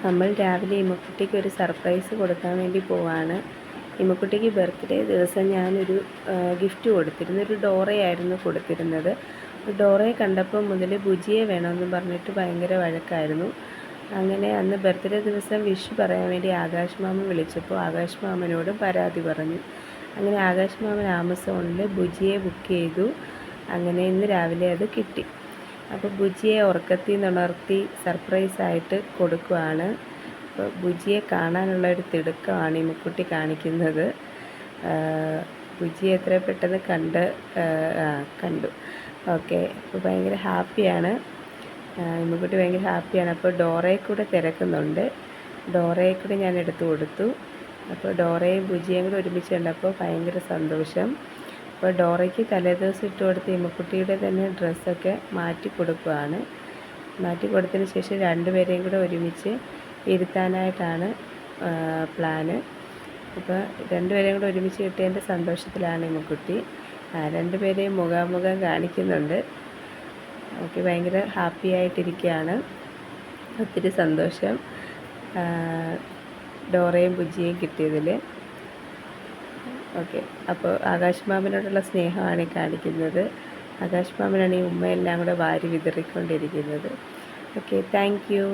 നമ്മൾ രാവിലെ ഇമ്മക്കുട്ടിക്ക് ഒരു സർപ്രൈസ് കൊടുക്കാൻ വേണ്ടി പോവാണ്. ഇമ്മക്കുട്ടിക്ക് ബർത്ത്ഡേ ദിവസം ഞാനൊരു ഗിഫ്റ്റ് കൊടുത്തിരുന്നു. ഒരു ഡോറയായിരുന്നു കൊടുത്തിരുന്നത്. ഡോറയെ കണ്ടപ്പോൾ മുതൽ ബുജിയെ വേണമെന്ന് പറഞ്ഞിട്ട് ഭയങ്കര വഴക്കായിരുന്നു. അങ്ങനെ അന്ന് ബർത്ത്ഡേ ദിവസം വിഷ് പറയാൻ വേണ്ടി ആകാശ് മാമൻ വിളിച്ചപ്പോൾ ആകാശ് മാമനോടും പരാതി പറഞ്ഞു. അങ്ങനെ ആകാശ് മാമൻ ആമസോണിൽ ബുജിയെ ബുക്ക് ചെയ്തു. അങ്ങനെ ഇന്ന് രാവിലെ അത് കിട്ടി. അപ്പോൾ ബുജിയെ ഉറക്കത്തിൽ നിന്നുണർത്തി സർപ്രൈസായിട്ട് കൊടുക്കുകയാണ്. അപ്പോൾ ബുജിയെ കാണാനുള്ള ഒരു തിടുക്കമാണ് ഈ മുക്കുട്ടി കാണിക്കുന്നത്. ബുജിയെ എത്ര പെട്ടെന്ന് കണ്ടു. ഓക്കെ, അപ്പോൾ ഭയങ്കര ഹാപ്പിയാണ്. ഇമ്മക്കുട്ടി ഭയങ്കര ഹാപ്പിയാണ്. അപ്പോൾ ഡോറയെ കൂടെ തിരക്കുന്നുണ്ട്. ഡോറയെ കൂടെ ഞാൻ എടുത്തു കൊടുത്തു. അപ്പോൾ ഡോറയും ബുജിയും കൂടെ ഒരുമിച്ച് കണ്ടപ്പോൾ ഭയങ്കര സന്തോഷം. അപ്പോൾ ഡോറയ്ക്ക് തലേദിവസം ഇട്ട് കൊടുത്ത് ഇമ്മക്കുട്ടിയുടെ തന്നെ ഡ്രസ്സൊക്കെ മാറ്റി കൊടുക്കുകയാണ്. മാറ്റി കൊടുത്തതിന് ശേഷം രണ്ടുപേരെയും കൂടെ ഒരുമിച്ച് ഇരുത്താനായിട്ടാണ് പ്ലാന്. അപ്പോൾ രണ്ടുപേരെയും കൂടെ ഒരുമിച്ച് കിട്ടിയതിൻ്റെ സന്തോഷത്തിലാണ് ഇമ്മക്കുട്ടി. രണ്ടുപേരെയും മുഖാമുഖം കാണിക്കുന്നുണ്ട്. ഓക്കെ, ഭയങ്കര ഹാപ്പി ആയിട്ടിരിക്കുകയാണ്. ഒത്തിരി സന്തോഷം ഡോറയും ബുജിയും കിട്ടിയതിൽ. ഓക്കെ, അപ്പോൾ ആകാശ് മാമനോടുള്ള സ്നേഹമാണ് കാണിക്കുന്നത്. ആകാശ് മാമനാണ് ഈ ഉമ്മയെല്ലാം കൂടെ വാരി വിതറിക്കൊണ്ടിരിക്കുന്നത്. Okay, thank you.